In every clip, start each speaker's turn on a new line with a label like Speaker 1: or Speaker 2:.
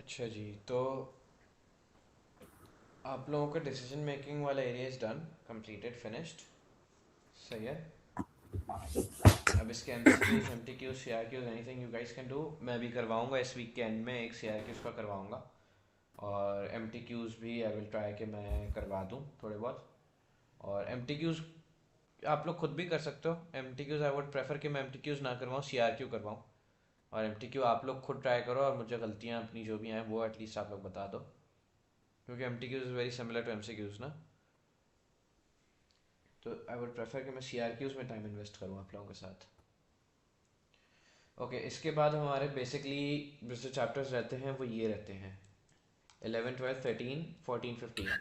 Speaker 1: अच्छा जी, तो आप लोगों का डिसीजन मेकिंग वाला area is done, completed, finished. सही है। अब इसके MCQs, MTQs, CRQs, anything you guys can do. मैं भी करवाऊंगा इस वीक के एंड में एक सीआरक्यूज का करवाऊंगा, और एमटीक्यूज भी आई विल ट्राई कि मैं करवा दूं थोड़े बहुत। और एमटीक्यूज आप लोग खुद भी कर सकते हो। एमटीक्यूज आई वुड प्रेफर कि मैं एमटीक्यूज ना करवाऊँ, सीआरक्यू करवाऊँ। और एमटीक्यू आप लोग खुद ट्राई करो, और मुझे गलतियाँ अपनी जो भी हैं वो एटलीस्ट आप लोग बता दो, क्योंकि MTQs is very similar to MCQs ना। तो आई वुड प्रेफर कि मैं सीआरक्यूज में टाइम इन्वेस्ट करूँ आप लोगों के साथ। ओके, इसके बाद हमारे बेसिकली जो चैप्टर्स रहते हैं वो ये रहते हैं: 11, 12, 13, 14, 15।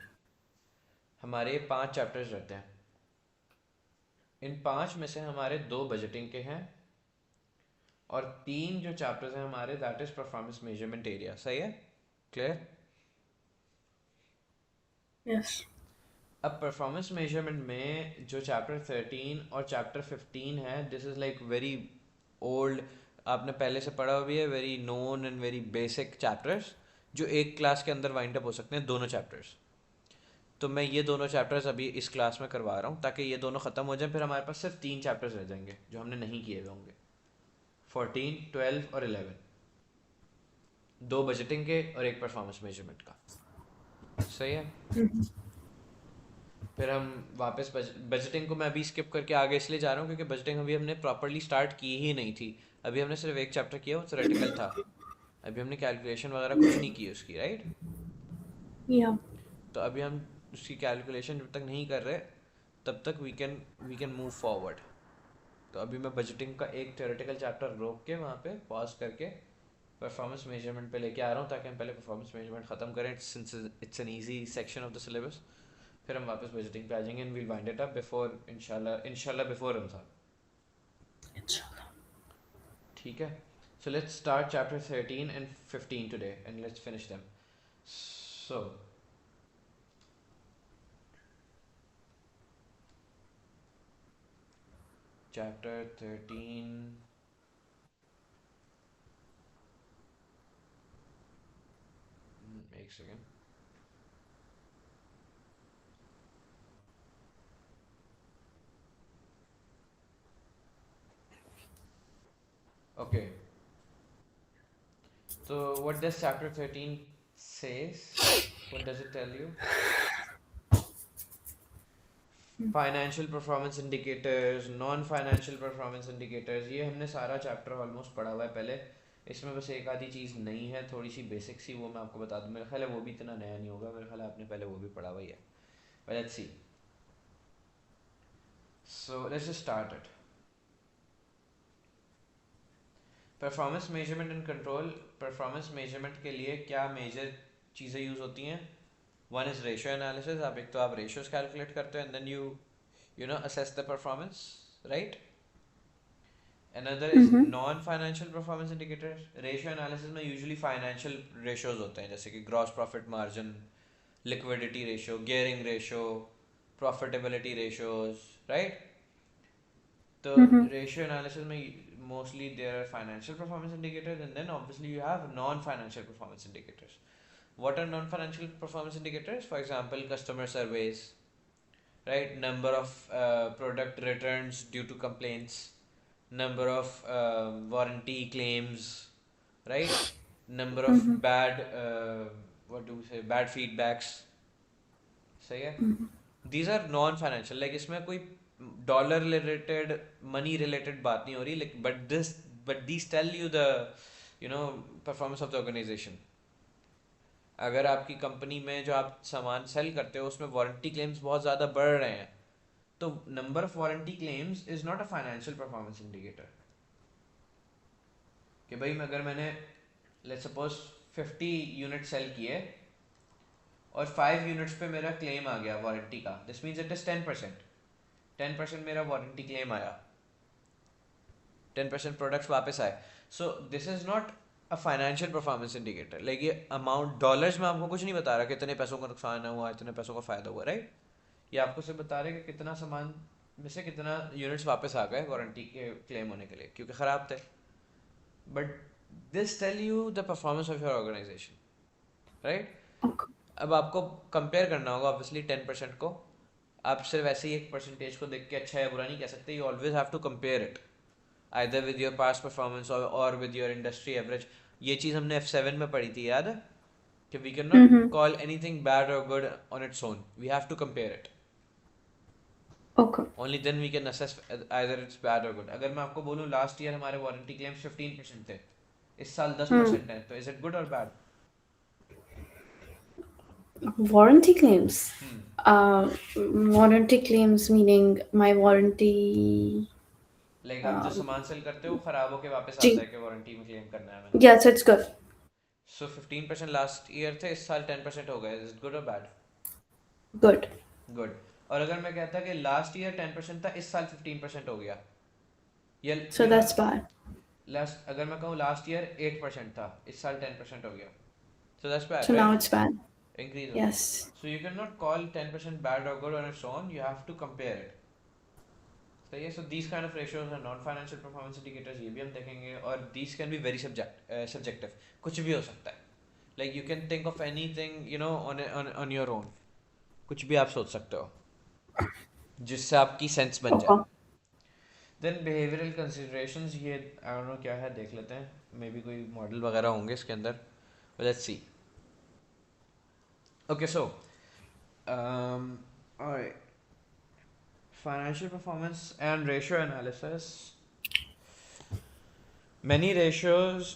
Speaker 1: हमारे 5 चैप्टर्स रहते हैं। इन 5 में से हमारे 2 बजटिंग के हैं, और 3 जो चैप्टर्स हैं हमारे, that is performance measurement area. सही है? क्लियर?
Speaker 2: Yes.
Speaker 1: अब परफॉर्मेंस मेजरमेंट में जो चैप्टर 13 और चैप्टर 15 है, this is like very old, आपने पहले से पढ़ा हुआ भी है, very known and very basic chapters, जो एक क्लास के अंदर वाइंड अप हो सकते हैं, दोनों चैप्टर्स। तो मैं ये दोनों चैप्टर्स अभी इस क्लास में करवा रहा हूँ ताकि ये दोनों ख़त्म हो जाएं, फिर हमारे पास सिर्फ 3 चैप्टर्स रह जाएंगे जो हमने नहीं किए हुए होंगे: 14, 12 और 11। 2 बजटिंग के और एक परफॉर्मेंस मेजरमेंट का। सही है।
Speaker 2: Mhm.
Speaker 1: फिर हम वापस बजटिंग को मैं अभी स्किप करके आगे इसलिए जा रहा हूँ क्योंकि बजटिंग अभी हमने प्रॉपरली स्टार्ट की ही नहीं थी। अभी हमने सिर्फ एक चैप्टर किया, वो थ्योरेटिकल था। अभी हमने कैलकुलेशन वगैरह कुछ नहीं की उसकी, राइट।
Speaker 2: Yeah.
Speaker 1: तो अभी हम उसकी कैलकुलेशन जब तक नहीं कर रहे, तब तक वी कैन मूव फॉरवर्ड। तो अभी मैं बजटिंग का एक थ्योरेटिकल चैप्टर रोक के वहाँ पे पॉज करके परफॉर्मेंस मेजरमेंट पे लेके आ रहा हूँ, ताकि हम पहले परफॉर्मेंस मेजरमेंट ख़त्म करें, since it's an easy section of the syllabus. फिर हम वापस बजटिंग पे आ जाएंगे, and we'll wind it up before, इंशाल्लाह बिफोर रमज़ान।
Speaker 2: Inshallah.
Speaker 1: ठीक है। So let's start chapter 13 and 15 today, and let's finish them. So chapter 13, एक सेकेंड। ओके, तो what does chapter 13 says? What does it tell you? Financial performance indicators, non financial performance indicators, ये हमने सारा chapter almost पढ़ा हुआ है पहले। इसमें बस एक आधी चीज़ नई है, थोड़ी सी बेसिक सी, वो मैं आपको बता दूँ। मेरा ख्याल है वो भी इतना नया नहीं होगा, मेरा ख्याल है आपने पहले वो भी पढ़ा हुआ ही है। But let's see. So let's just start it. Performance measurement and control. Performance measurement के लिए क्या मेजर चीज़ें यूज़ होती हैं? One is ratio analysis. आप एक तो आप रेशियोज कैलकुलेट करते हो, and then you know assess the performance, right. Another is
Speaker 2: Mm-hmm.
Speaker 1: Non financial performance indicator. Ratio analysis में यूजुअली फाइनेंशियल रेशियोज होते हैं, जैसे कि gross profit margin, liquidity ratio, gearing ratio, profitability ratios, right. तो
Speaker 2: Mm-hmm.
Speaker 1: Ratio analysis में mostly there are financial performance indicators, and then obviously you have non financial performance indicators. What are non-financial performance indicators? For example, customer surveys, right? Number of product returns due to complaints, number of warranty claims, right? Number of
Speaker 2: Mm-hmm.
Speaker 1: bad what do we say, bad feedbacks. सही है। These are non-financial, like इसमें कोई dollar related, money related बात नहीं हो रही, like but these tell you the, you know, performance of the organization. अगर आपकी कंपनी में जो आप सामान सेल करते हो उसमें वारंटी क्लेम्स बहुत ज़्यादा बढ़ रहे हैं, तो number of warranty claims is not a financial performance indicator. कि भाई अगर मैंने लेट्स सपोज 50 यूनिट सेल किए और 5 यूनिट्स पे मेरा क्लेम आ गया वारंटी का, दिस मीन्स इट इज़ 10%। 10% मेरा वारंटी क्लेम आया, 10% प्रोडक्ट्स वापस आए। So this is not a financial performance indicator. Like ये अमाउंट डॉलर्स में आपको कुछ नहीं बता रहा कितने पैसों का नुकसान हुआ, इतने पैसों का फ़ायदा हुआ, राइट। ये आपको सिर्फ बता रहे कि कितना सामान में से कितना यूनिट्स वापस आ गए वारंटी के क्लेम होने के लिए, क्योंकि ख़राब थे। But this tell you the performance of your organisation. Right?
Speaker 2: Okay.
Speaker 1: अब आपको कंपेयर करना होगा ऑब्वियसली 10% को। आप सिर्फ ऐसे ही एक परसेंटेज को देख के अच्छा या बुरा नहीं कह सकते, you always have to compare it either with your past performance और विद योर इंडस्ट्री एवरेज। ये चीज़ हमने F7 में पढ़ी थी, याद है? कि we can not
Speaker 2: Mm-hmm.
Speaker 1: Call anything bad और good on its own, we have to compare it.
Speaker 2: Okay.
Speaker 1: Only then we can assess either it's bad और गुड। अगर मैं आपको बोलूँ लास्ट ईयर हमारे वारंटी क्लेम्स 15% थे, इस साल
Speaker 2: Hmm.
Speaker 1: 10% है, तो इज इट गुड और bad?
Speaker 2: Warranty claims. Warranty claims meaning my warranty.
Speaker 1: Like आप जो
Speaker 2: Um,
Speaker 1: सामान सेल करते हो वो खराब होके वापस आता है
Speaker 2: G.
Speaker 1: कि वारंटी में क्लेम करना है मैंने।
Speaker 2: Yes, it's good.
Speaker 1: So 15% last year थे, इस साल 10% हो गए, इज इट गुड और बैड?
Speaker 2: Good.
Speaker 1: गुड। और अगर मैं कहता कि लास्ट ईयर 10% था, इस साल 15% हो गया, या
Speaker 2: So
Speaker 1: you know
Speaker 2: that's bad.
Speaker 1: Last, अगर मैं कहूँ लास्ट ईयर 8% था, इस साल 10% हो गया, so that's bad,
Speaker 2: So now
Speaker 1: right?
Speaker 2: it's bad.
Speaker 1: Increase हो गया।
Speaker 2: Yes.
Speaker 1: So you can not call 10% bad और good on its own, you have to compare it. सही है? So these kind of ratios और नॉन फाइनेंशियल परफॉर्मेंस इंडिकेटर्स, ये भी हम देखेंगे, और these can be very subjective, कुछ भी हो सकता है। Like you can think of anything you know on your own, कुछ भी आप सोच सकते हो जिससे आपकी सेंस बन जाए।
Speaker 2: Okay.
Speaker 1: देन बिहेवियरल कंसिडरेशंस, ये आई डोंट नो क्या है, देख लेते हैं, मे बी कोई मॉडल वगैरह होंगे इसके अंदर, let's see. Okay, so alright, financial performance and ratio analysis. Many ratios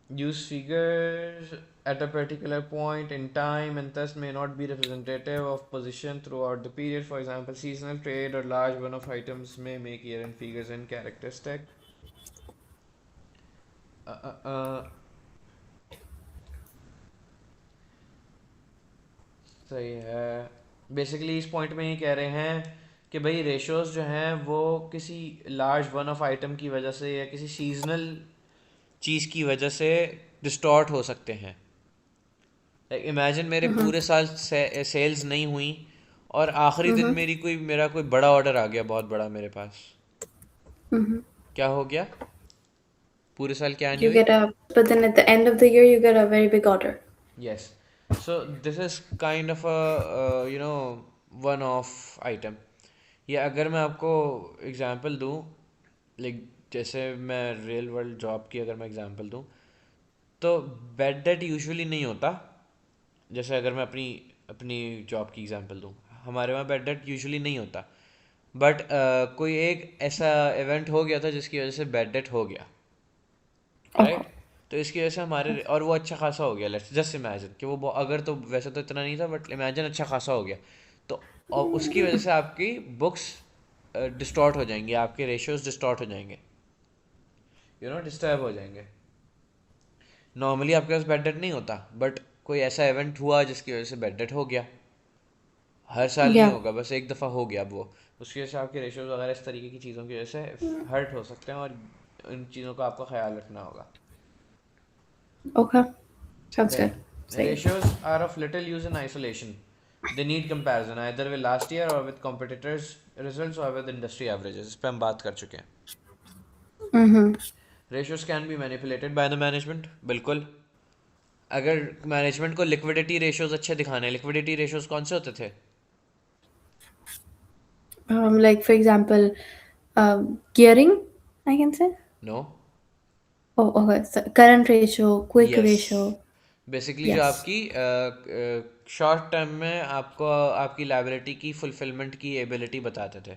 Speaker 1: use figures at a particular point in time and thus may not be representative of position throughout the period. For example, seasonal trade or large one-off items may make year-end figures and characteristic. Uh, uh, uh, सही है। Basically इस point में ये कह रहे हैं कि भाई रेशियोज जो हैं वो किसी लार्ज वन ऑफ आइटम की वजह से या किसी सीजनल चीज़ की वजह से डिस्टॉर्ट हो सकते हैं। लाइक इमेजिन मेरे
Speaker 2: Mm-hmm.
Speaker 1: पूरे साल सेल्स नहीं हुई और आखिरी दिन
Speaker 2: Mm-hmm.
Speaker 1: मेरा कोई बड़ा ऑर्डर आ गया, बहुत बड़ा मेरे पास।
Speaker 2: Mm-hmm.
Speaker 1: क्या हो गया? पूरे साल क्या नहीं
Speaker 2: You
Speaker 1: हुई?
Speaker 2: get but then at the end of the year, you get a very big order.
Speaker 1: Yes. So this is kind of a one of item. या अगर मैं आपको एग्जांपल दूं, लाइक जैसे मैं रियल वर्ल्ड जॉब की अगर मैं एग्जांपल दूं, तो बैड डेट यूजुअली नहीं होता। जैसे अगर मैं अपनी अपनी जॉब की एग्जांपल दूं, हमारे वहाँ बैड डेट यूजुअली नहीं होता, बट कोई एक ऐसा इवेंट हो गया था जिसकी वजह से बैड डेट हो गया,
Speaker 2: Okay.
Speaker 1: राइट? तो इसकी वजह से हमारे, और वो अच्छा खासा हो गया, लेट्स जस्ट इमेजिन कि वो अगर, तो वैसे तो इतना नहीं था बट इमेजिन अच्छा खासा हो गया, तो और उसकी वजह से आपकी बुक्स डिस्टॉर्ट हो जाएंगी, आपके रेशियोज डिस्टॉर्ट हो जाएंगे, डिस्टर्ब हो जाएंगे। नॉर्मली आपके पास बैड डेट नहीं होता, बट कोई ऐसा इवेंट हुआ जिसकी वजह से बैड डेट हो गया। हर साल नहीं
Speaker 2: Yeah.
Speaker 1: होगा, बस एक दफ़ा हो गया, अब वो उसकी वजह से आपके रेशियोज वगैरह इस तरीके की चीज़ों की वजह से हर्ट हो सकते हैं, और इन चीज़ों का आपको ख्याल रखना होगा।
Speaker 2: Okay. Sounds
Speaker 1: Then
Speaker 2: good. Say.
Speaker 1: ratios are of little use in isolation. They need comparison either with last year or with competitors' results or with industry averages. इस पे हम बात कर चुके हैं।
Speaker 2: Mm-hmm.
Speaker 1: Ratios can be manipulated by the management. बिल्कुल। अगर management को लिक्विडिटी रेशियोज अच्छे दिखाने हैं, लिक्विडिटी रेशियोज कौन से होते थे?
Speaker 2: Like for example, gearing, I can say.
Speaker 1: No.
Speaker 2: Oh, okay. So current ratio, quick
Speaker 1: yes.
Speaker 2: ratio.
Speaker 1: Basically जो
Speaker 2: Yes.
Speaker 1: आपकी शॉर्ट टर्म में आपको आपकी लाइबिलिटी की फुलफिलमेंट की एबिलिटी बताते थे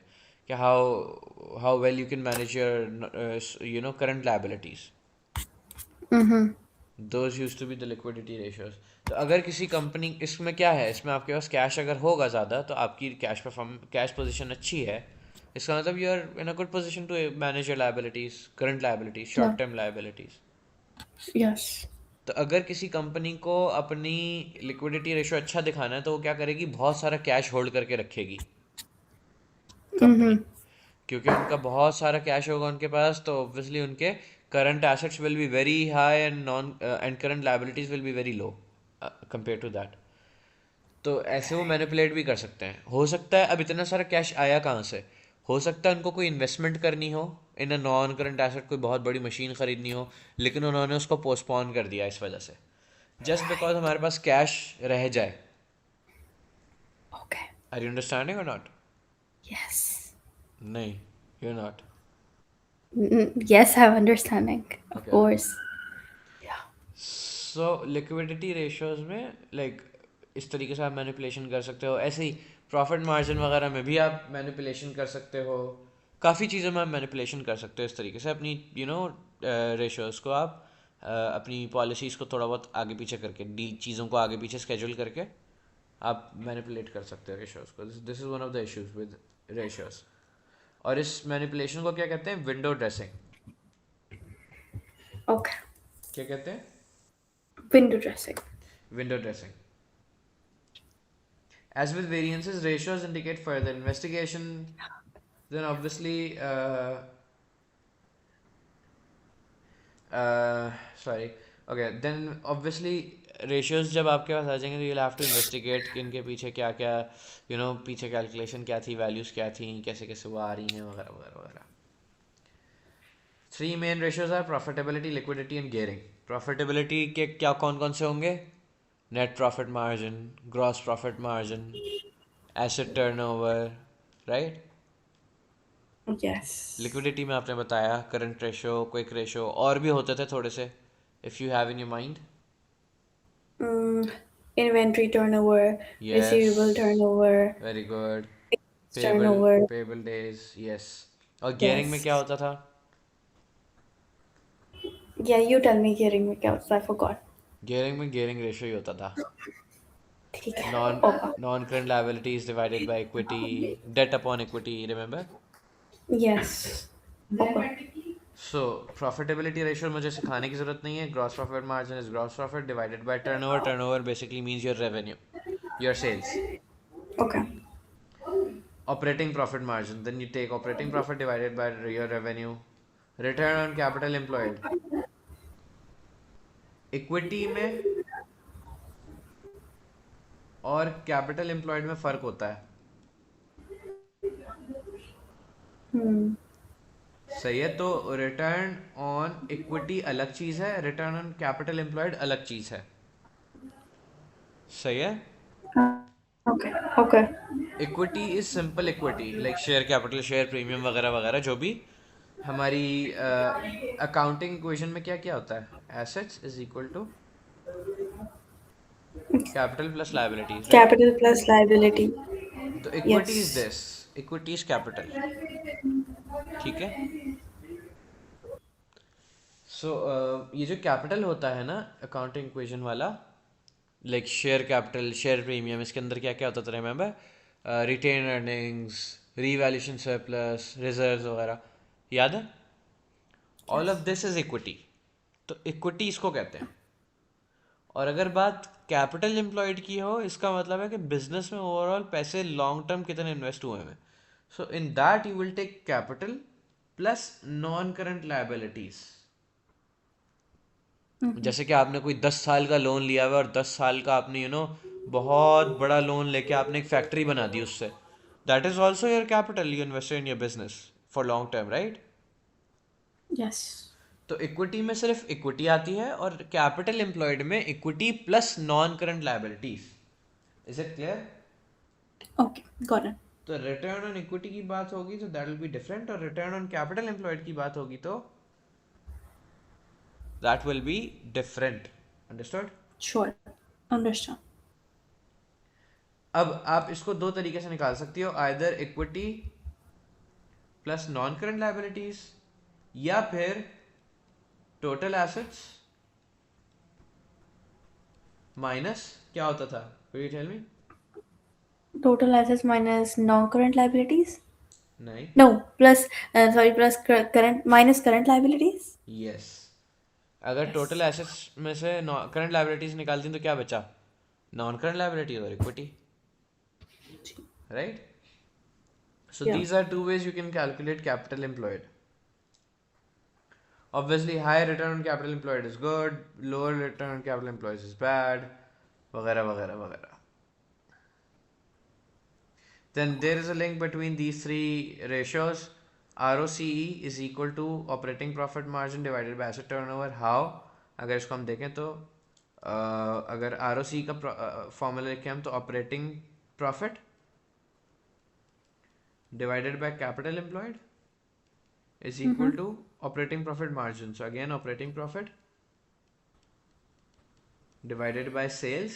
Speaker 1: कि how how well you can manage your current liabilities.
Speaker 2: Mm-hmm.
Speaker 1: Those used to be the liquidity ratios. तो अगर किसी कंपनी, इसमें क्या है, इसमें आपके पास कैश अगर होगा ज़्यादा तो आपकी कैश पोजीशन अच्छी है, इसका मतलब you are in a good position to manage your liabilities, current liabilities,
Speaker 2: Yeah.
Speaker 1: Short term liabilities.
Speaker 2: Yes.
Speaker 1: तो अगर किसी कंपनी को अपनी लिक्विडिटी रेशियो अच्छा दिखाना है तो वो क्या करेगी, बहुत सारा कैश होल्ड करके रखेगी कंपनी,
Speaker 2: Mm-hmm.
Speaker 1: क्योंकि उनका बहुत सारा कैश होगा उनके पास, तो ऑब्वियसली उनके current assets will be very high and non and current liabilities will be very low compare to that. तो ऐसे वो मैनिपुलेट भी कर सकते हैं। हो सकता है अब इतना सारा कैश आया कहाँ से, हो सकता है उनको कोई इन्वेस्टमेंट करनी हो इन अ नॉन करंट एसेट, कोई बहुत बड़ी मशीन खरीदनी हो, लेकिन उन्होंने उसको पोस्टपोन कर दिया इस वजह से जस्ट बिकॉज हमारे पास कैश रह जाए.
Speaker 2: Okay.
Speaker 1: आर यू अंडरस्टैंडिंग और नॉट?
Speaker 2: Yes.
Speaker 1: नहीं, you not.
Speaker 2: Yes, I'm understanding. Of
Speaker 1: okay.
Speaker 2: course. Yeah.
Speaker 1: So liquidity ratios में लाइक इस तरीके से आप मैनिपुलेशन कर सकते हो. ऐसे ही प्रॉफिट मार्जिन वगैरह में भी आप मैनिपुलेशन कर सकते हो. काफ़ी चीज़ों में आप मैनिपुलेशन कर सकते हो इस तरीके से अपनी रेशियोज को आप अपनी पॉलिसीज़ को थोड़ा बहुत आगे पीछे करके डील चीज़ों को आगे पीछे स्केड्यूल करके आप मैनिपुलेट कर सकते हो रेशियोज को. This is one of the issues with ratios. और इस मैनिपुलेशन को क्या कहते हैं? Window dressing.
Speaker 2: Okay.
Speaker 1: क्या कहते हैं?
Speaker 2: Window dressing.
Speaker 1: Window dressing. As with variances, ratios indicate further investigation. Then obviously, sorry. Okay. Then obviously, ratios जब आपके पास आ जाएंगे तो you'll have to investigate कि इनके पीछे क्या क्या पीछे calculation क्या थी, values क्या थी, कैसे कैसे वो आ रही हैं वगैरह वगैरह वगैरह. Three main ratios are profitability, liquidity and gearing. Profitability के क्या कौन कौन से होंगे? Net profit margin, gross profit margin, asset turnover, right?
Speaker 2: Yes.
Speaker 1: Liquidity में आपने बताया करंट रेशो, क्विक रेशो, और भी होते थे थोड़े से, if you have in your mind.
Speaker 2: Mm, Inventory turnover,
Speaker 1: yes,
Speaker 2: receivable turnover,
Speaker 1: very good. Payable
Speaker 2: turnover.
Speaker 1: Payable days, yes. और गियरिंग में क्या
Speaker 2: Yes.
Speaker 1: होता था?
Speaker 2: Yeah, you tell me gearing में क्या होता है, I forgot.
Speaker 1: गियरिंग में गियरिंग रेशो ही होता था.
Speaker 2: ठीक है.
Speaker 1: नॉन
Speaker 2: होगा.
Speaker 1: Non current liabilities divided by equity, debt upon equity, remember.
Speaker 2: Yes. होगा.
Speaker 1: सो प्रॉफिटेबिलिटी रेशियो मुझे सिखाने की जरूरत नहीं है. Gross profit margin is gross profit divided by turnover. Turnover basically means your revenue, your sales.
Speaker 2: Okay.
Speaker 1: Operating profit margin, then you take operating profit divided by your revenue. Return on capital employed. Equity में और capital employed में फ़र्क होता है.
Speaker 2: Hmm.
Speaker 1: सही है. तो return on equity अलग चीज़ है, रिटर्न ऑन कैपिटल एम्प्लॉयड अलग चीज़ है. सही है.
Speaker 2: Okay. Okay.
Speaker 1: Equity is simple equity like share capital, share premium वगैरह वगैरह, जो भी हमारी अकाउंटिंग इक्वेशन में क्या क्या होता है. Assets is equal to capital plus liabilities, right.
Speaker 2: Capital plus liability.
Speaker 1: तो equity is
Speaker 2: Yes.
Speaker 1: This, equity is capital. ठीक है. सो ये जो कैपिटल होता है ना अकाउंटिंग इक्वेशन वाला, like share capital, share premium, इसके अंदर क्या क्या होता था remember? Retained earnings, revaluation surplus, reserves वगैरह, याद है? All of
Speaker 2: Yes.
Speaker 1: This is equity. तो इक्विटी इसको कहते हैं. और अगर बात कैपिटल एम्प्लॉयड की हो, इसका मतलब है कि बिजनेस में ओवरऑल पैसे लॉन्ग टर्म कितने इन्वेस्ट हुए हैं. So in that you will take capital plus non current liabilities. जैसे कि आपने कोई 10 साल का लोन लिया हुआ और 10 साल का आपने बहुत बड़ा लोन लेके आपने एक फैक्ट्री बना दी उससे. That is also your capital you invested in your business for long term, right.
Speaker 2: Yes.
Speaker 1: तो इक्विटी में सिर्फ इक्विटी आती है और कैपिटल एम्प्लॉयड में equity plus non current liabilities. Is it clear?
Speaker 2: Okay. Got it.
Speaker 1: तो रिटर्न ऑन इक्विटी की बात होगी तो दैट विल बी डिफरेंट, और रिटर्न ऑन कैपिटल एम्प्लॉयड की बात होगी तो that will be different. Understood?
Speaker 2: Sure. Understand.
Speaker 1: अब आप इसको दो तरीके से निकाल सकती हो, either equity plus non current liabilities या फिर टोटल एसेट्स माइनस क्या होता था? Will you tell me?
Speaker 2: Total assets minus non-current liabilities?
Speaker 1: नहीं.
Speaker 2: No, plus, sorry, plus current minus current liabilities?
Speaker 1: Yes. अगर टोटल
Speaker 2: Yes.
Speaker 1: एसेट्स में से करंट लायबिलिटीज निकालती हैं तो क्या बचा? नॉन करंट लायबिलिटी और equity, right. So
Speaker 2: Yeah.
Speaker 1: these are two ways you can calculate capital employed. Obviously, high return on capital employed is good, lower return on capital employed is bad, वगैरह वगैरह वगैरह. Then there is a link between these three ratios. ROCE is equal to operating profit margin divided by asset turnover. How? अगर इसको हम देखें तो अगर ROC का फॉर्मूला लिखे हम तो operating profit divided by capital employed is equal to operating profit margin. So again operating profit divided by sales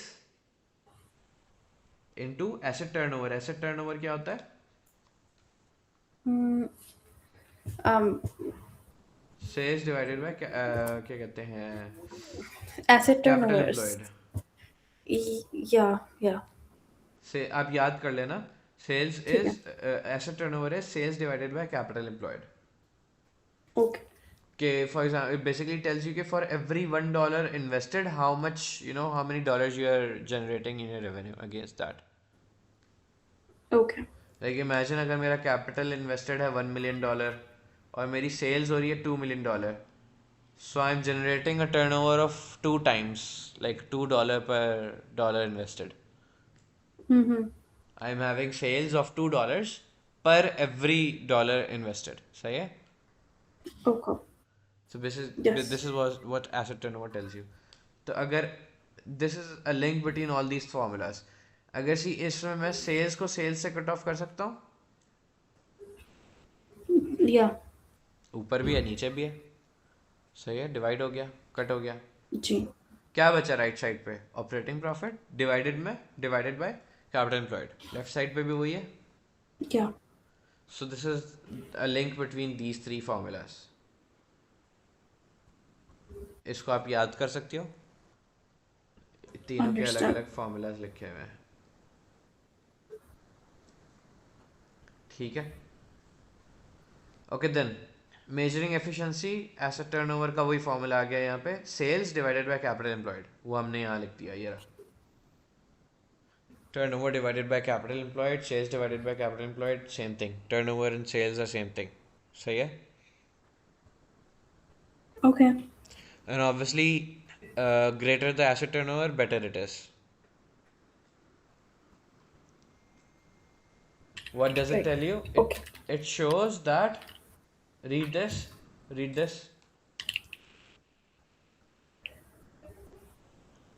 Speaker 1: into asset turnover. Asset turnover क्या होता है?
Speaker 2: Mm, um,
Speaker 1: Sales divided by क्या कहते हैं?
Speaker 2: asset
Speaker 1: Capital
Speaker 2: turnovers.
Speaker 1: employed.
Speaker 2: Yeah, yeah.
Speaker 1: से आप याद कर लेना. Sales
Speaker 2: ठीक
Speaker 1: is
Speaker 2: है.
Speaker 1: asset turnover is sales divided by capital employed.
Speaker 2: Okay.
Speaker 1: Okay, for example, it basically tells you कि for every $1 invested, how much, how many dollars you are generating in your revenue against that.
Speaker 2: Okay.
Speaker 1: Like imagine अगर मेरा capital invested है $1 million और मेरी sales हो रही है $2 million, so I am generating a turnover of 2 times, like $2 per dollar invested.
Speaker 2: Mm-hmm.
Speaker 1: I am having sales of $2 per every dollar invested. सही है?
Speaker 2: Okay.
Speaker 1: So this
Speaker 2: Yes.
Speaker 1: is what asset turnover tells you. तो अगर this is a link between all these formulas. अगर इसमें मैं sales को sales से cut off कर सकता हूँ,
Speaker 2: Yeah.
Speaker 1: ऊपर भी है नीचे भी है. सही है, डिवाइड हो गया, कट हो गया.
Speaker 2: जी.
Speaker 1: क्या बचा राइट साइड पे? Operating profit divided by capital employed. Left side पे भी वही है.
Speaker 2: Yeah.
Speaker 1: So this is a link between these 3 formulas. इसको आप याद कर सकते हो. तीनों के अलग
Speaker 2: Understood.
Speaker 1: अलग फॉर्मूलाज लिखे हुए हैं. ठीक है. Okay then measuring efficiency asset turnover का वही फॉर्मूला आ गया यहाँ पे. Sales divided by capital employed, वो हमने यहाँ लिख दिया. ये रहा. Turnover divided by capital employed, sales divided by capital employed, same thing. Turnover and sales are same thing. सही है.
Speaker 2: Okay.
Speaker 1: And obviously, greater the asset turnover, better it is. What does it
Speaker 2: Right.
Speaker 1: tell you?
Speaker 2: Okay.
Speaker 1: It shows that, read this, read this.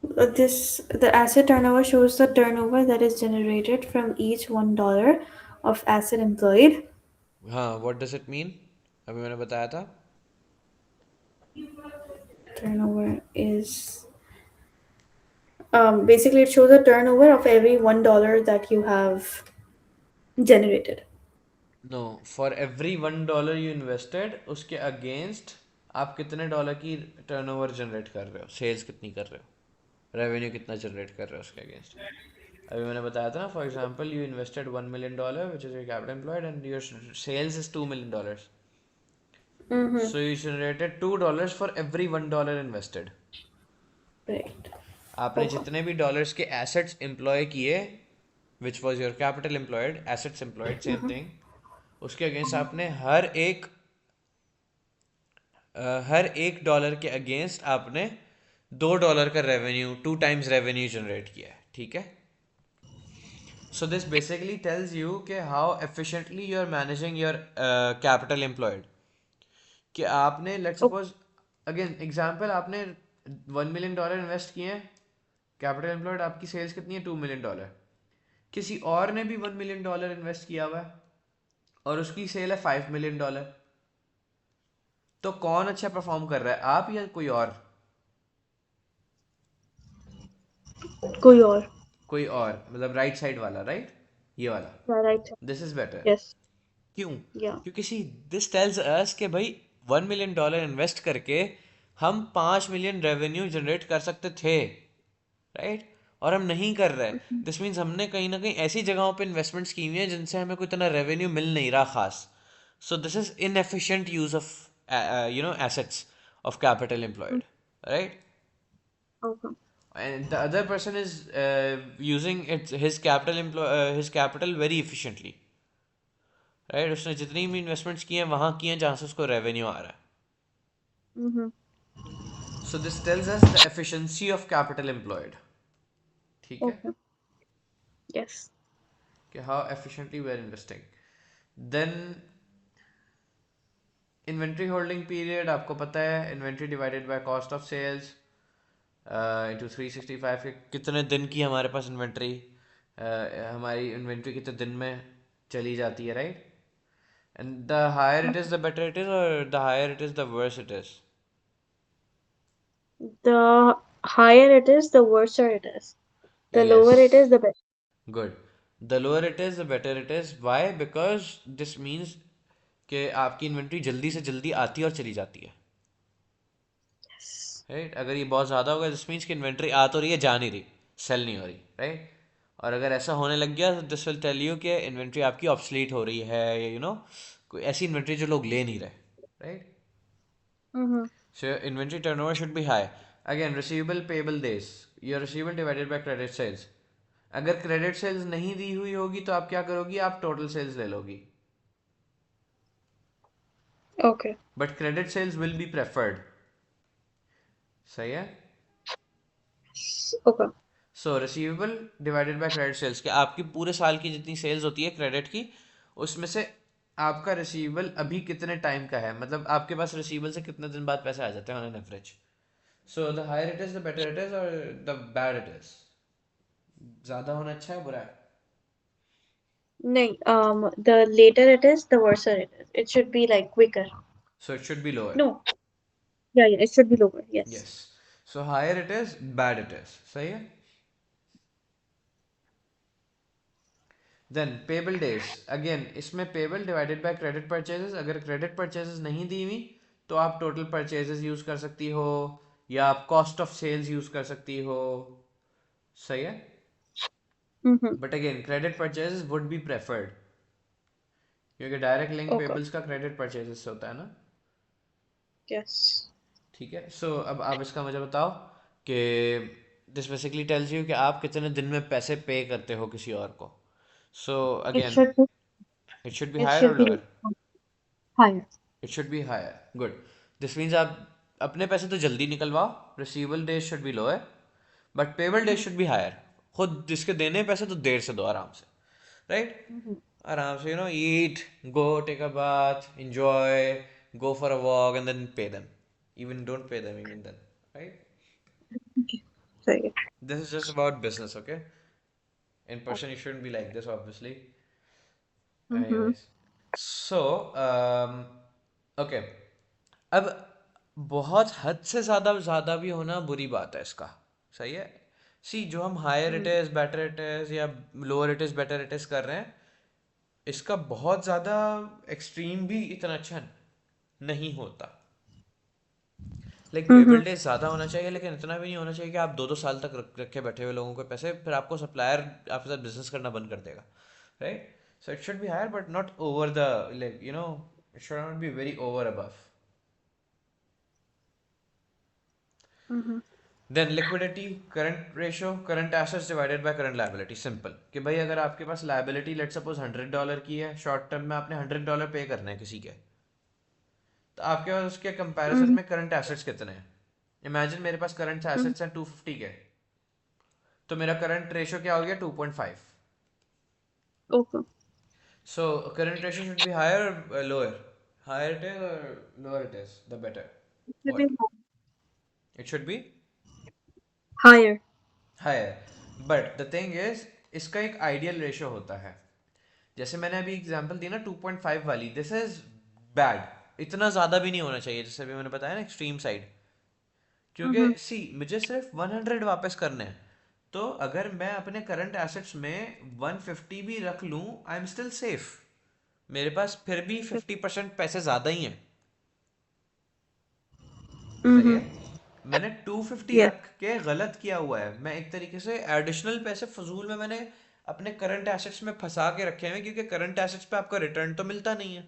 Speaker 2: The asset turnover shows the turnover that is generated from each $1 of asset employed.
Speaker 1: हाँ, what does it mean? अभी मैंने बताया था.
Speaker 2: Turnover is basically it shows the turnover of every $1 that you have generated.
Speaker 1: No, for every $1 you invested, उसके against आप कितने dollar की turnover generate कर रहे हो, सेल्स कितनी कर रहे हो, रेवेन्यू कितना जनरेट कर रहे हो उसके अगेंस्ट. अभी मैंने बताया था ना, for example you invested $1 million which is your capital employed and your sales is $2 million.
Speaker 2: Mm-hmm.
Speaker 1: So you generated $2 for every $1 invested.
Speaker 2: Right.
Speaker 1: आपने
Speaker 2: Okay.
Speaker 1: जितने भी डॉलर्स के एसेट्स एम्प्लॉय किए, which was your capital employed, assets employed same thing, उसके against आपने हर एक dollar के against आपने $2 का रेवेन्यू, 2 times रेवेन्यू जनरेट किया है. ठीक है. So this basically tells you कि how efficiently you are managing your capital employed. कि आपने let's
Speaker 2: Okay.
Speaker 1: suppose again example, आपने $1 million इन्वेस्ट किए हैं, कैपिटल एम्प्लॉयड आपकी सेल्स कितनी है? $2 million. किसी और ने भी $1 million इन्वेस्ट किया हुआ है और उसकी सेल है $5 million. तो कौन अच्छा परफॉर्म कर रहा है, आप या कोई और?
Speaker 2: कोई और.
Speaker 1: कोई और मतलब राइट साइड वाला, राइट, ये वाला.
Speaker 2: Yeah, right.
Speaker 1: This is better.
Speaker 2: Yes.
Speaker 1: क्यों?
Speaker 2: Yeah.
Speaker 1: क्योंकि सी दिस टेल्स अस कि भाई $1 million इन्वेस्ट करके हम 5 million रेवेन्यू जनरेट कर सकते थे, राइट, और हम नहीं कर रहे. दिस मीन्स हमने कहीं ना कहीं ऐसी जगहों पे इन्वेस्टमेंट्स की हुई हैं जिनसे हमें कोई इतना रेवेन्यू मिल नहीं रहा खास. So this is inefficient use of assets of capital employed, right.
Speaker 2: Okay.
Speaker 1: And the other person is using his capital very efficiently, right. उसने जितनी भी इन्वेस्टमेंट्स की हैं वहाँ की हैं जहाँ से उसको रेवेन्यू आ रहा है.
Speaker 2: Mm-hmm.
Speaker 1: So this tells us the efficiency of capital employed. ठीक है.
Speaker 2: Okay. Yes.
Speaker 1: कि how efficiently we are investing. Then inventory holding period आपको पता है, inventory divided by cost of sales. Into 365 के कितने दिन की हमारे पास इन्वेंट्री, हमारी इन्वेंट्री कितने दिन में चली जाती है, right? And the higher it is the better it is, और the higher it is the worse it is.
Speaker 2: The higher it is, the worse it is. The
Speaker 1: Yes.
Speaker 2: lower it is, the better.
Speaker 1: Good. The lower it is, the better it is. Why? Because this means कि आपकी inventory जल्दी से जल्दी आती है और चली जाती है,
Speaker 2: Yes.
Speaker 1: राइट? अगर ये बहुत ज़्यादा होगा, दिस मीन्स कि इन्वेंट्री आ तो रही है, जा नहीं रही, सेल नहीं हो रही, राइट? और अगर ऐसा होने लग गया तो दिस विल टेल यू कि इन्वेंट्री आपकी ऑब्सलीट हो रही है, या कोई ऐसी इन्वेंट्री जो लोग ले नहीं रहे, right?
Speaker 2: Mm-hmm.
Speaker 1: So your inventory turnover should be high. Again, receivable payable days. Your receivable divided by credit sales. अगर क्रेडिट सेल्स नहीं दी हुई होगी तो आप क्या करोगी? आप टोटल सेल्स ले लोगी.
Speaker 2: Okay.
Speaker 1: But credit sales will be preferred. सही है?
Speaker 2: Okay.
Speaker 1: So receivable divided by credit sales, कि आपकी पूरे साल की जितनी सेल्स होती है क्रेडिट की, उसमें से आपका रिसीवेबल अभी कितने टाइम का है, मतलब आपके पास रिसीवेबल से कितने दिन बाद पैसे आ जाते हैं on an average. So the higher it is the better it is, और द बैड इट इज. ज़्यादा होना अच्छा है, बुरा है?
Speaker 2: No, the later it is, the worse it is. It should be like quicker.
Speaker 1: So it should be lower.
Speaker 2: No. Yeah, yeah, it should be lower. Yes.
Speaker 1: Yes. So higher it is, bad it is. सही है? Then payable days. Again, इसमें payable divided by credit purchases. अगर credit purchases नहीं दी हुई तो आप total purchases use कर सकती हो, या आप cost of sales यूज कर सकती हो. सही है?
Speaker 2: Mm-hmm.
Speaker 1: But again, credit purchases would be preferred, क्योंकि direct link
Speaker 2: Okay.
Speaker 1: payables का credit purchases से होता है ना.
Speaker 2: Yes.
Speaker 1: ठीक है. सो अब आप इसका मुझे बताओ कि दिस बेसिकली टेल्स यू कि आप कितने दिन में पैसे पे करते हो किसी और को. So
Speaker 2: It
Speaker 1: again,
Speaker 2: should be.
Speaker 1: It should be
Speaker 2: It
Speaker 1: higher
Speaker 2: should
Speaker 1: और
Speaker 2: be
Speaker 1: lower?
Speaker 2: higher.
Speaker 1: It should be higher. Good. This means आप अपने पैसे तो जल्दी निकलवाओ, receivable days should be lower, but payable days should be higher. खुद जिसके देने हैं पैसे तो देर से दो, आराम से, राइट?
Speaker 2: Mm-hmm.
Speaker 1: आराम से, eat, go take a bath, enjoy, go for a walk, and then pay them. Even don't pay them even then, right?
Speaker 2: Okay. So yeah.
Speaker 1: This is just about business, okay? In person, you shouldn't be like this, obviously.
Speaker 2: Mm-hmm.
Speaker 1: Anyways, so okay. अब बहुत हद से ज़्यादा भी होना बुरी बात है इसका. सही है? सी, जो हम higher it is better it is या lower it is better it is कर रहे हैं, इसका बहुत ज़्यादा एक्सट्रीम भी इतना अच्छा नहीं होता. Like payable
Speaker 2: Mm-hmm.
Speaker 1: डेज ज़्यादा होना चाहिए, लेकिन इतना भी नहीं होना चाहिए कि आप 2-2 साल तक रखे बैठे हुए लोगों के पैसे, फिर आपको सप्लायर आपके साथ बिजनेस करना बंद कर देगा, right? So it should be higher but not over the, like it should not be very over above.
Speaker 2: Mm-hmm.
Speaker 1: Then liquidity, current ratio, current assets divided by current liability. Simple, कि भाई अगर आपके पास liability let suppose $100 की है, short term में आपने $100 पे करने हैं किसी के, तो आपके पास उसके कंपैरिजन
Speaker 2: Mm-hmm.
Speaker 1: में करंट एसेट्स कितने हैं? इमेजिन मेरे पास करंट
Speaker 2: Mm-hmm.
Speaker 1: एसेट्स हैं 250 के, तो मेरा करंट रेशियो क्या हो गया? 2.5.
Speaker 2: Okay.
Speaker 1: So current ratio should be higher और लोअर? हायर इट इज और lower it is, the better.
Speaker 2: Should be
Speaker 1: व्हाट? It should be
Speaker 2: higher.
Speaker 1: Higher. But the thing is, इसका एक आइडियल रेशियो होता है. जैसे मैंने अभी एग्जांपल दी ना 2.5 वाली, दिस इज बैड. इतना ज़्यादा भी नहीं होना चाहिए, जैसे अभी मैंने बताया ना, एक्सट्रीम साइड. क्योंकि
Speaker 2: Mm-hmm.
Speaker 1: सी, मुझे सिर्फ 100 वापस करने हैं, तो अगर मैं अपने करंट एसेट्स में 150 भी रख लूँ, आई एम स्टिल सेफ. मेरे पास फिर भी 50% पैसे ज़्यादा ही हैं. सही है?
Speaker 2: Mm-hmm.
Speaker 1: मैंने 250
Speaker 2: Yeah.
Speaker 1: रख के गलत किया हुआ है. मैं एक तरीके से एडिशनल पैसे फजूल में मैंने अपने करंट एसेट्स में फंसा के रखे हैं, क्योंकि करंट एसेट्स पे आपका रिटर्न तो मिलता नहीं है.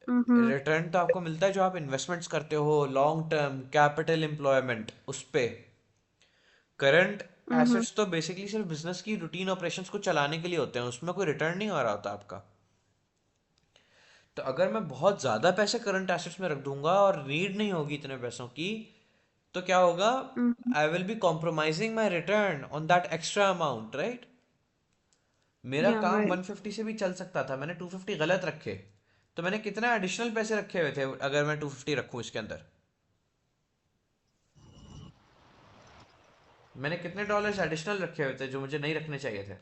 Speaker 2: Mm-hmm.
Speaker 1: रिटर्न तो आपको मिलता है जो आप इन्वेस्टमेंट्स करते हो, लॉन्ग टर्म कैपिटल एम्प्लॉयमेंट, उस पे. Current
Speaker 2: Mm-hmm.
Speaker 1: एसेट्स तो बेसिकली सिर्फ बिजनेस की रूटीन ऑपरेशंस को चलाने के लिए होते हैं, उसमें कोई रिटर्न नहीं हो रहा होता आपका. तो अगर मैं बहुत ज़्यादा पैसे करंट एसेट्स में रख दूंगा और नीड नहीं होगी इतने पैसों की, तो क्या होगा?
Speaker 2: Mm-hmm.
Speaker 1: I will be compromising my return on that extra amount, right? मेरा
Speaker 2: Yeah.
Speaker 1: काम
Speaker 2: Right.
Speaker 1: 150 से भी चल सकता था, मैंने 250 गलत रखे, तो मैंने कितना एडिशनल पैसे रखे हुए थे अगर मैं 250 रखूं इसके अंदर? मैंने कितने डॉलर्स एडिशनल रखे हुए थे जो मुझे नहीं रखने चाहिए थे?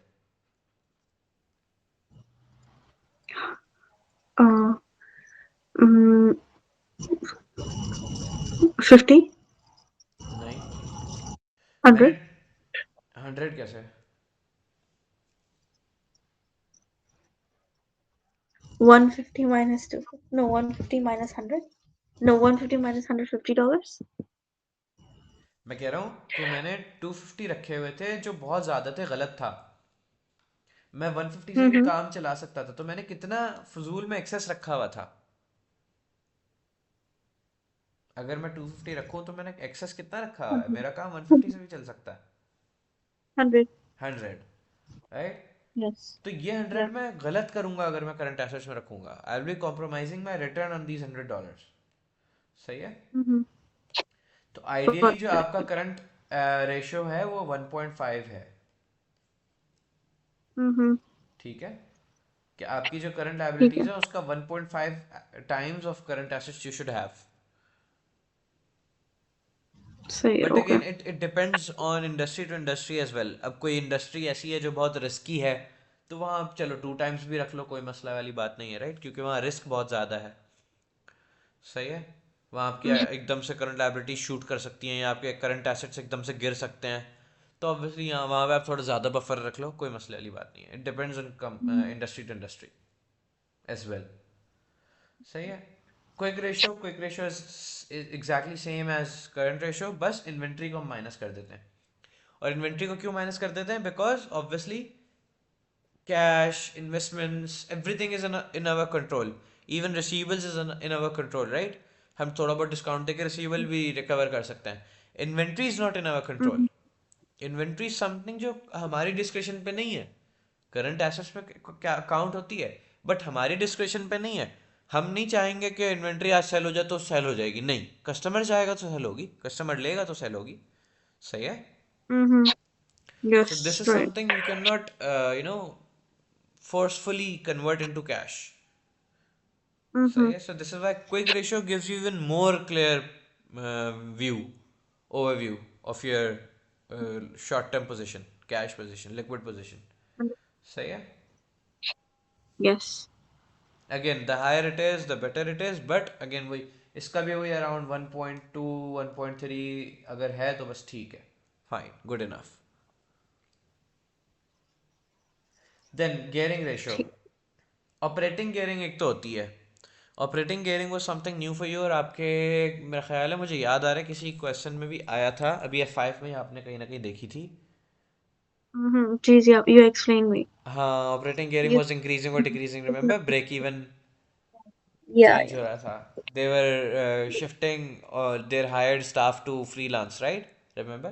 Speaker 2: Uh, mm, 50,
Speaker 1: नहीं, मैंने
Speaker 2: 100,
Speaker 1: 100 कैसे?
Speaker 2: 150 minus 2. No, 150 minus 100. No, 150 minus $150.
Speaker 1: मैं कह रहा हूँ कि मैंने 250 रखे हुए थे जो बहुत ज़्यादा थे, गलत था। मैं 150 से भी
Speaker 2: Mm-hmm.
Speaker 1: काम चला सकता था, तो मैंने कितना फजूल में एक्सेस रखा हुआ था? अगर मैं 250 रखूँ तो मैंने एक्सेस कितना रखा हुआ है?
Speaker 2: 100.
Speaker 1: मेरा काम 150 से भी चल सकता है।
Speaker 2: 100.
Speaker 1: 100, राइट?
Speaker 2: Yes.
Speaker 1: तो ये
Speaker 2: Yeah.
Speaker 1: 100 मैं गलत करूंगा अगर मैं करंट एसेट्स में रखूंगा। I will be compromising my return on these $100। सही है?
Speaker 2: Mm-hmm.
Speaker 1: तो आइडियली जो
Speaker 2: Perfect.
Speaker 1: आपका करंट रेशियो है वो 1.5 है।
Speaker 2: Mm-hmm.
Speaker 1: ठीक है? कि आपकी जो करंट
Speaker 2: ठीक
Speaker 1: लायबिलिटीज
Speaker 2: है.
Speaker 1: है उसका 1.5 times of current assets you should have.
Speaker 2: सही है.
Speaker 1: But
Speaker 2: Okay.
Speaker 1: Again it depends on industry to industry as well. अब कोई इंडस्ट्री ऐसी है जो बहुत रिस्की है, तो वहाँ आप चलो 2 टाइम्स भी रख लो, कोई मसला वाली बात नहीं है, राइट? क्योंकि वहाँ रिस्क बहुत ज़्यादा है। सही है? वहाँ आपकी
Speaker 2: Mm-hmm.
Speaker 1: एकदम से करंट लायबिलिटी शूट कर सकती हैं या आपके करंट एसेट्स एकदम से गिर सकते हैं। तो ऑब्वियसली यहाँ वहाँ पे आप थोड़ा ज़्यादा बफर रख लो, कोई मसले वाली बात नहीं है। It depends on industry to industry as well. सही है? Quick ratio is exactly same as current ratio, बस इन्वेंट्री को हम माइनस कर देते हैं। और इन्वेंट्री को क्यों माइनस कर देते हैं? Because obviously cash, investments, everything is in our control. Even receivables is in our control, right? हम थोड़ा बहुत डिस्काउंट देकर रिसीवेबल भी रिकवर कर सकते हैं। Inventory is not in our control.
Speaker 2: Mm-hmm.
Speaker 1: Inventory something जो हमारी डिस्क्रिप्शन पे नहीं है। करंट एसेट्स में क्या काउंट होती है, बट हमारी डिस्क्रिप्शन पे नहीं है। हम नहीं चाहेंगे कि इन्वेंट्री आज सेल हो जाए तो सेल हो जाएगी, नहीं। कस्टमर चाहेगा तो सेल होगी, कस्टमर लेगा तो सेल होगी। सही है?
Speaker 2: Mm-hmm.
Speaker 1: So this
Speaker 2: Yes.
Speaker 1: is
Speaker 2: Right.
Speaker 1: something we cannot, forcefully convert into cash.
Speaker 2: Mm-hmm.
Speaker 1: सही है? So this is why quick ratio gives you even more clear view, overview of your short-term position, cash position, liquid position. सही है?
Speaker 2: Yes.
Speaker 1: Again, the higher it is, the better it is. But again वही, इसका भी वही around 1.2, 1.3 अगर है तो बस ठीक है, fine, good enough. Then gearing ratio.
Speaker 2: ठीक.
Speaker 1: ऑपरेटिंग गियरिंग एक तो होती है। ऑपरेटिंग गियरिंग वो समथिंग न्यू फॉर यू, और आपके, मेरा ख्याल है, मुझे याद आ रहा है किसी क्वेश्चन में भी आया था अभी F5 में, आपने कहीं ना कहीं देखी थी।
Speaker 2: Mm-hmm. Geez, yeah. You explain me.
Speaker 1: हाँ, operating gearing
Speaker 2: You.
Speaker 1: Was increasing और decreasing, remember? Break even
Speaker 2: Yeah.
Speaker 1: Change हो रहा था। They were shifting their hired staff to freelance, right? Remember?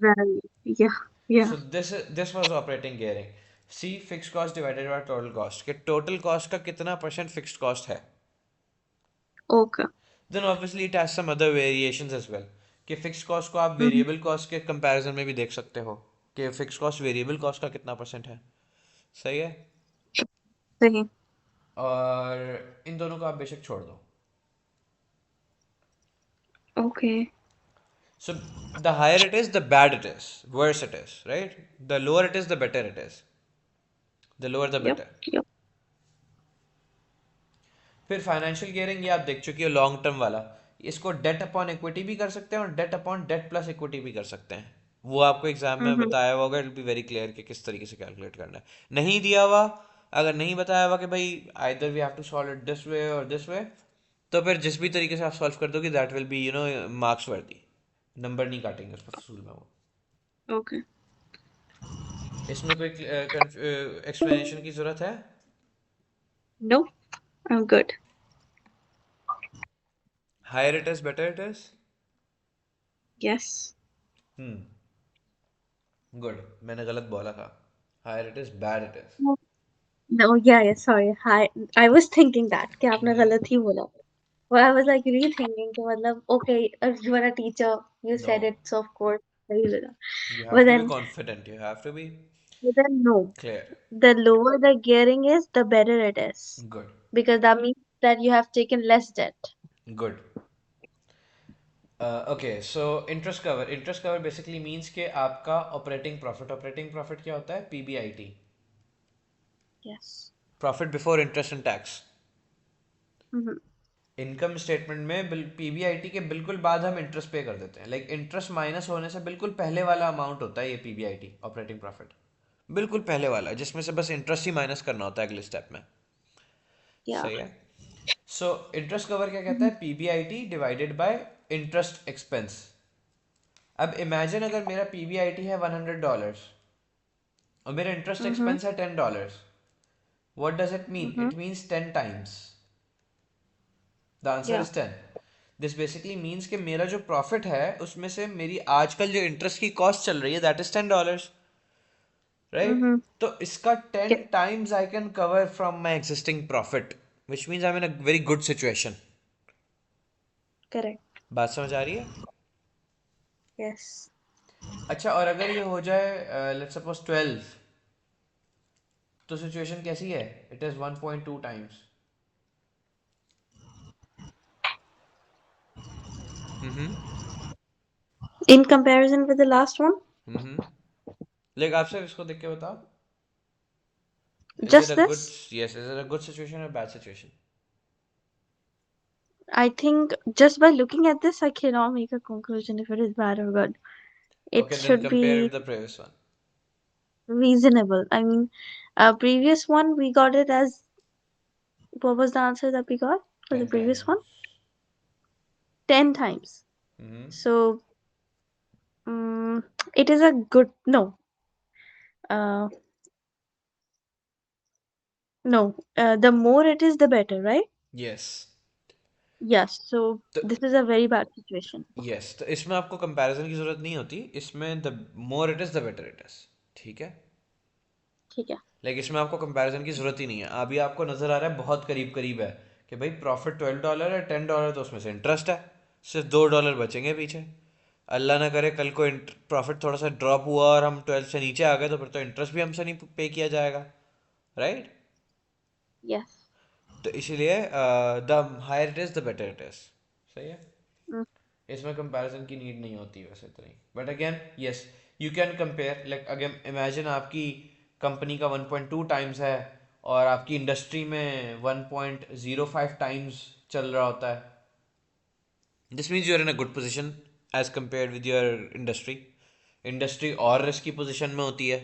Speaker 2: Yeah. Right. Yeah. Yeah.
Speaker 1: So this was operating gearing. See fixed cost divided by total cost, के total cost का कितना percent fixed cost है।
Speaker 2: Okay.
Speaker 1: Then obviously it has some other variations as well. कि fix cost को आप
Speaker 2: Mm-hmm.
Speaker 1: Variable cost के comparison में भी देख सकते हो कि फिक्स कॉस्ट वेरिएबल कॉस्ट का कितना परसेंट है। सही है?
Speaker 2: सही.
Speaker 1: और इन दोनों को आप बेशक छोड़ दो।
Speaker 2: Okay.
Speaker 1: So the higher it is the bad it is, worse it is, right? The lower it is the better it is, the lower the
Speaker 2: Yep.
Speaker 1: Better.
Speaker 2: Yep.
Speaker 1: फिर फाइनेंशियल गियरिंग, ये आप देख चुकी हो, लॉन्ग टर्म वाला। इसको date upon equity भी कर सकते हैं और debt upon debt plus equity भी कर सकते हैं। वो आपको एग्जाम में
Speaker 2: Mm-hmm.
Speaker 1: बताया हुआ होगा, इट बी वेरी क्लियर कि किस तरीके से कैलकुलेट करना है। नहीं दिया हुआ, अगर नहीं बताया हुआ कि भाई either we have to solve it this way और दिस वे, तो फिर जिस भी तरीके से आप सॉल्व कर दोगे दैट विल बी मार्क्स वर्दी। नंबर नहीं काटेंगे उस पर फसूल में वो।
Speaker 2: Okay.
Speaker 1: इसमें कोई एक्सप्लेनेशन की जरूरत है?
Speaker 2: No, I'm good.
Speaker 1: Higher it is better it is.
Speaker 2: Yes.
Speaker 1: Good, मैंने गलत बोला था। Higher it is, bad it is.
Speaker 2: No, no, yeah, yeah, sorry. Hi, I was thinking that कि आपने
Speaker 1: नहीं,
Speaker 2: गलत ही बोला. Well, I was like rethinking कि मतलब okay, if you are a teacher, you
Speaker 1: know,
Speaker 2: said it, so of course सही लगा.
Speaker 1: you
Speaker 2: But
Speaker 1: have to be
Speaker 2: then,
Speaker 1: confident, you have to be
Speaker 2: no.
Speaker 1: clear.
Speaker 2: The lower the gearing is, the better it is.
Speaker 1: Good,
Speaker 2: Because that means that you have taken less debt.
Speaker 1: good. Okay, so interest cover basically means कि आपका operating profit क्या होता है? PBIT,
Speaker 2: Yes.
Speaker 1: Profit before interest and tax.
Speaker 2: Mm-hmm.
Speaker 1: Income statement में PBIT के बिल्कुल बाद हम इंटरेस्ट पे कर देते हैं, लाइक इंटरेस्ट माइनस होने से बिल्कुल पहले वाला अमाउंट होता है ये पीबीआईटी, ऑपरेटिंग प्रॉफिट। बिल्कुल पहले वाला, जिसमें से बस इंटरेस्ट ही माइनस करना होता है अगले स्टेप में।
Speaker 2: Yeah.
Speaker 1: सही है। सो इंटरेस्ट कवर क्या कहता
Speaker 2: Mm-hmm.
Speaker 1: है? PBIT divided by interest expense. अब इमेजिन अगर मेरा पीबीआईटी है $100 और मेरा इंटरेस्ट
Speaker 2: Mm-hmm.
Speaker 1: एक्सपेंस है $10, what does it mean?
Speaker 2: Mm-hmm.
Speaker 1: It means 10 times। The answer
Speaker 2: Yeah.
Speaker 1: Is 10। This basically means कि मेरा जो प्रॉफिट है उसमें से मेरी आजकल जो इंटरेस्ट की कॉस्ट चल रही है दैट इज $10, राइट?
Speaker 2: Mm-hmm.
Speaker 1: तो इसका ten
Speaker 2: Yeah.
Speaker 1: Times I can cover from my existing profit, which means I am in a very good situation.
Speaker 2: Correct.
Speaker 1: बात समझ आ रही है?
Speaker 2: Yes.
Speaker 1: अच्छा, और अगर ये हो जाए लेट्स सपोज 12, तो सिचुएशन कैसी है? It is 1.2 times. Hmm.
Speaker 2: In comparison with the last one,
Speaker 1: hmm. Like आप सिर्फ इसको देख के बताओ, is it
Speaker 2: just
Speaker 1: a good,
Speaker 2: this.
Speaker 1: Yes, is it a good situation और bad situation?
Speaker 2: I think just by looking at this, I cannot make a conclusion if it is bad or good. It
Speaker 1: Okay, then
Speaker 2: should
Speaker 1: compare with
Speaker 2: be
Speaker 1: the previous one.
Speaker 2: reasonable. I mean, previous one we got it as what was the answer that we got for the
Speaker 1: 10
Speaker 2: previous one?
Speaker 1: times.
Speaker 2: 10 times.
Speaker 1: Mm-hmm.
Speaker 2: So it is a good no. Uh, no. The more it is, the better, right?
Speaker 1: Yes.
Speaker 2: Yes. So
Speaker 1: तो
Speaker 2: this is a very bad situation.
Speaker 1: Yes, तो इसमें आपको comparison की जरूरत नहीं होती, इसमें the more it is the better it is. ठीक है।
Speaker 2: ठीक है।
Speaker 1: लाइक इसमें आपको कंपैरिजन की जरूरत ही नहीं है। अभी आपको नजर आ रहा है बहुत करीब करीब है कि भाई प्रॉफिट $12 है, $10 तो उसमें से इंटरेस्ट है, सिर्फ $2 बचेंगे पीछे। अल्लाह ना करे कल को प्रॉफिट थोड़ा सा ड्रॉप हुआ और हम 12 से नीचे आ गए, तो फिर तो इंटरेस्ट भी हमसे नहीं पे किया जाएगा, राइट?
Speaker 2: Yes.
Speaker 1: तो इसीलिए the higher it is the better it is. सही है।
Speaker 2: Mm,
Speaker 1: इसमें कंपैरिजन की नीड नहीं होती वैसे इतनी, but again yes, you can compare. Like again imagine आपकी कंपनी का 1.2 टाइम्स है और आपकी इंडस्ट्री में 1.05 टाइम्स चल रहा होता है। This means you are in a good position as compare with your industry. Industry और रिस्की पोजिशन में होती है,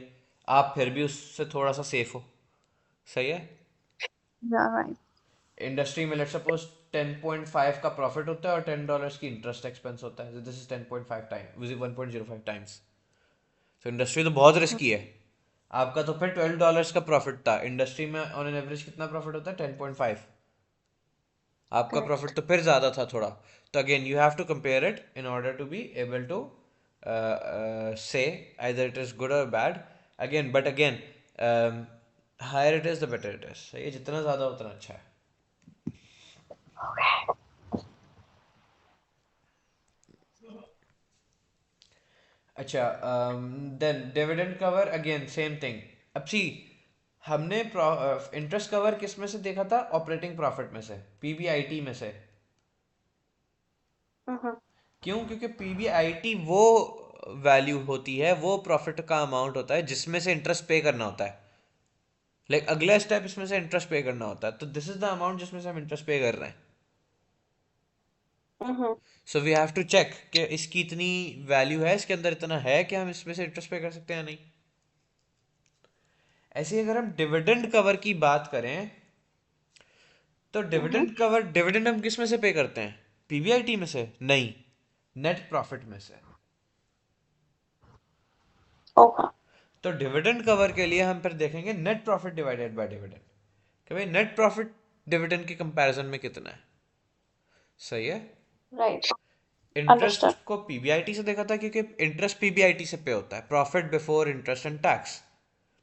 Speaker 1: आप फिर भी उससे थोड़ा सा सेफ हो। सही है।
Speaker 2: yeah. Right.
Speaker 1: इंडस्ट्री में लेट्स सपोज 10.5 का प्रॉफिट होता है और $10 की इंटरेस्ट एक्सपेंस होता है, दिस इज 10.5 टाइम 1.05 टाइम्स। तो इंडस्ट्री तो बहुत
Speaker 2: Mm,
Speaker 1: रिस्की है। आपका तो फिर $12 का प्रॉफिट था, इंडस्ट्री में ऑन एन एवरेज कितना प्रॉफिट होता है? 10.5। आपका प्रॉफिट
Speaker 2: correct.
Speaker 1: तो फिर ज़्यादा था थोड़ा। तो again you have to compare it in order to be able to say either it is good और bad. Again but again higher it is the better it is. सही है, जितना ज़्यादा उतना अच्छा है। अच्छा, then dividend cover again same thing. अब सी, हमने इंटरेस्ट कवर किस में से देखा था? ऑपरेटिंग प्रॉफिट में से, पीबीआईटी में से।
Speaker 2: Mm-hmm.
Speaker 1: क्यों? क्योंकि पीबीआईटी वो वैल्यू होती है, वो प्रॉफिट का अमाउंट होता है जिसमें से इंटरेस्ट पे करना होता है। लाइक अगला स्टेप इसमें से इंटरेस्ट पे करना होता है, तो दिस इज द अमाउंट जिसमें से हम इंटरेस्ट पे कर रहे हैं।
Speaker 2: Mm-hmm.
Speaker 1: So we have to check कि इसकी इतनी वैल्यू है, इसके अंदर इतना है कि हम इसमें से इंटरेस्ट पे कर सकते हैं या नहीं। ऐसे ही अगर हम डिविडेंड कवर की बात करें, तो
Speaker 2: Mm-hmm.
Speaker 1: डिविडेंड हम किस में से पे करते हैं? पीबीआईटी में से नहीं, नेट प्रॉफिट में से।
Speaker 2: Okay.
Speaker 1: तो डिविडेंड कवर के लिए हम फिर देखेंगे net profit divided bye dividend, कि भाई नेट प्रॉफिट डिविडेंड के कंपैरिजन में कितना है। सही है।
Speaker 2: Right.
Speaker 1: Interest
Speaker 2: Understood.
Speaker 1: को पीबीआईटी से देखा था क्योंकि इंटरेस्ट पीबीआईटी से पे होता है, profit before interest and tax.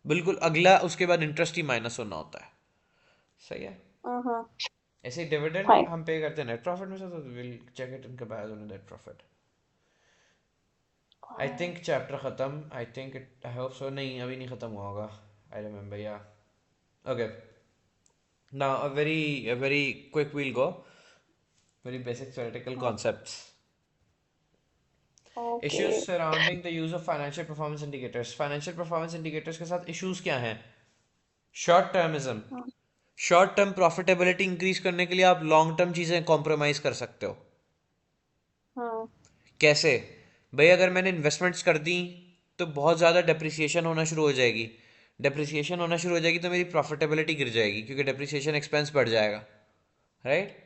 Speaker 1: बिल्कुल अगला उसके बाद इंटरेस्ट ही माइनस होना होता है। सही है।
Speaker 2: Mm-hmm.
Speaker 1: ऐसे ही डिविडेंड
Speaker 2: Fine.
Speaker 1: हम पे करते हैं नेट प्रॉफिट में से, तो will check it in comparison with net profit. I think chapter खत्म, I think it, I hope so. नहीं, अभी नहीं खत्म हुआ होगा, I remember yeah. Okay, now a very quick we'll go, very basic theoretical concepts. Issues
Speaker 2: Okay.
Speaker 1: Surrounding the use of financial performance indicators, financial performance indicators के साथ issues क्या हैं? Short termism,
Speaker 2: Hmm.
Speaker 1: Short term profitability increase करने के लिए आप long term चीजें compromise कर सकते हो।
Speaker 2: Hmm.
Speaker 1: कैसे? भाई अगर मैंने इन्वेस्टमेंट्स कर दी तो बहुत ज़्यादा डेप्रिसिएशन होना शुरू हो जाएगी, डेप्रिसिएशन होना शुरू हो जाएगी तो मेरी प्रॉफिटेबिलिटी गिर जाएगी क्योंकि डेप्रिसिएशन एक्सपेंस बढ़ जाएगा, राइट?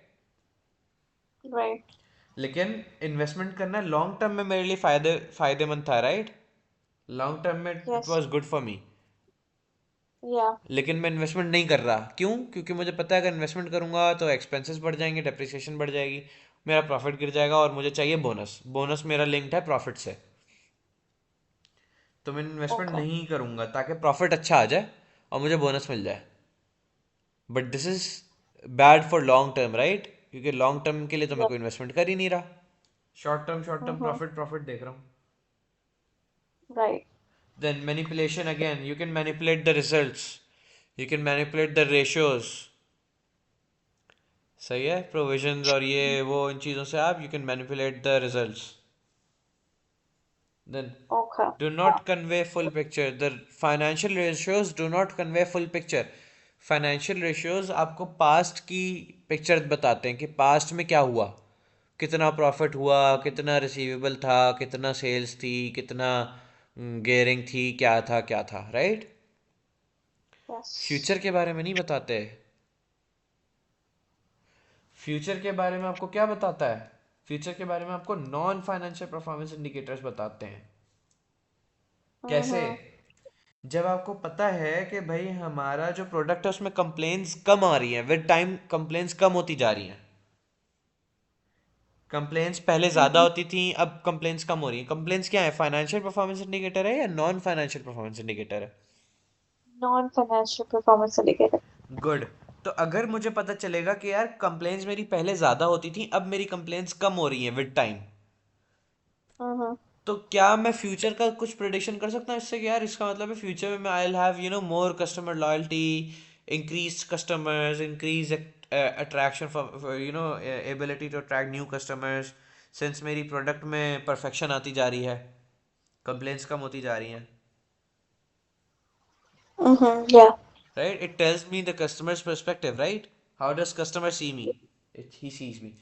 Speaker 2: Right.
Speaker 1: लेकिन इन्वेस्टमेंट करना लॉन्ग टर्म में मेरे लिए फायदेमंद था, राइट? लॉन्ग टर्म में it
Speaker 2: Yes.
Speaker 1: Was good for me.
Speaker 2: Yeah.
Speaker 1: लेकिन मैं इन्वेस्टमेंट नहीं कर रहा, क्यों? क्योंकि मुझे पता है अगर इन्वेस्टमेंट करूंगा तो एक्सपेंसेस बढ़ जाएंगे, डेप्रिसिएशन बढ़ जाएगी, मेरा प्रॉफिट गिर जाएगा और मुझे चाहिए बोनस, बोनस मेरा लिंक्ड है प्रॉफिट से। तो मैं इन्वेस्टमेंट
Speaker 2: Okay.
Speaker 1: नहीं करूंगा ताकि प्रॉफिट अच्छा आ जाए और मुझे बोनस मिल जाए। But this is bad for long term, right? क्योंकि लॉन्ग टर्म के लिए तो मैं
Speaker 2: Yep.
Speaker 1: कोई इन्वेस्टमेंट कर ही नहीं रहा, short term
Speaker 2: Mm-hmm.
Speaker 1: Profit profit देख रहा हूँ।
Speaker 2: Right.
Speaker 1: Then manipulation, again you can manipulate the results, you can manipulate the ratios. सही है, प्रोविजंस और ये वो इन चीज़ों से आप you can manipulate the results. Then
Speaker 2: Okay.
Speaker 1: do not convey full picture, the financial ratios do not convey full picture। Financial ratios आपको past की पिक्चर बताते हैं कि पास्ट में क्या हुआ, कितना प्रॉफिट हुआ, कितना रिसीवेबल था, कितना सेल्स थी, कितना गेयरिंग थी, क्या था, राइट?
Speaker 2: Yes.
Speaker 1: फ्यूचर के बारे में नहीं बताते। फ्यूचर के बारे में आपको क्या बताता है? फ्यूचर के बारे में आपको नॉन फाइनेंशियल परफॉर्मेंस इंडिकेटर्स बताते हैं। कैसे?
Speaker 2: Mm-hmm.
Speaker 1: जब आपको पता है कि भाई हमारा जो प्रोडक्ट है उसमें कंप्लेंट्स कम आ रही हैं, विद टाइम कंप्लेंट्स कम होती जा रही हैं। कंप्लेंट्स पहले ज़्यादा
Speaker 2: Mm-hmm.
Speaker 1: होती थी, अब कंप्लेंट्स कम हो रही हैं। कंप्लेंट्स क्या है? फाइनेंशियल परफॉर्मेंस इंडिकेटर है या नॉन फाइनेंशियल परफॉर्मेंस इंडिकेटर है?
Speaker 2: Non-financial performance indicator.
Speaker 1: गुड। तो अगर मुझे पता चलेगा कि यार कंप्लेंट्स मेरी पहले ज़्यादा होती थी, अब मेरी कंप्लेंट्स कम हो रही हैं विद टाइम,
Speaker 2: Mm-hmm.
Speaker 1: तो क्या मैं फ्यूचर का कुछ प्रिडिक्शन कर सकता हूँ इससे कि यार इसका मतलब है फ्यूचर में मैं I will have more customer loyalty, increase customers, increase attraction for ability to attract new customers, since मेरी प्रोडक्ट में परफेक्शन आती जा रही है, कंप्लेंट्स कम होती जा रही हैं,
Speaker 2: Mm-hmm. Yeah.
Speaker 1: Right? It tells me the customers perspective, right? How does customer see me? It he sees me.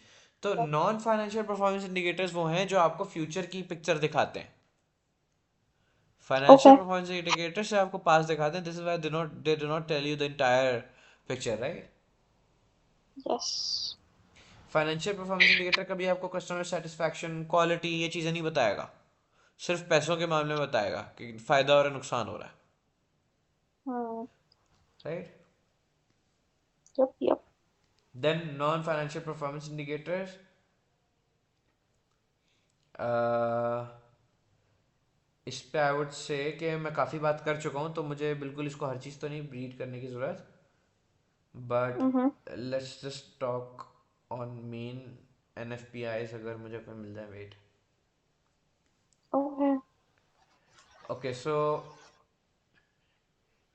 Speaker 1: तो नॉन फाइनेंशियल परफॉर्मेंस इंडिकेटर्स वो हैं जो आपको फ्यूचर की पिक्चर दिखाते हैं। Financial
Speaker 2: Okay.
Speaker 1: परफॉर्मेंस इंडिकेटर से आपको पास दिखाते हैं, this is why they do not tell you the entire picture, right?
Speaker 2: Yes.
Speaker 1: Financial performance indicator कभी आपको कस्टमर सेटिस्फैक्शन, क्वालिटी, ये चीज़ें नहीं बताएगा, सिर्फ पैसों के मामले में बताएगा कि फ़ायदा और नुकसान हो रहा
Speaker 2: Hmm.
Speaker 1: है, right?
Speaker 2: Yep. Yep.
Speaker 1: Then non financial performance indicators, इस पे आई वुड से कि मैं काफ़ी बात कर चुका हूँ तो मुझे बिल्कुल इसको हर चीज़ तो नहीं रीड करने की ज़रूरत, but
Speaker 2: Mm-hmm.
Speaker 1: Let's just talk on main N F P Is, अगर मुझे कोई मिल जाए, wait.
Speaker 2: Okay.
Speaker 1: Okay so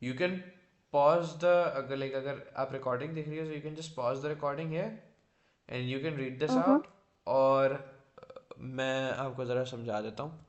Speaker 1: you can pause the, अगर लाइक अगर आप रिकॉर्डिंग देख रही हो, you can just pause the recording here and you can read this
Speaker 2: Mm-hmm.
Speaker 1: Out, और मैं आपको ज़रा समझा देता हूँ।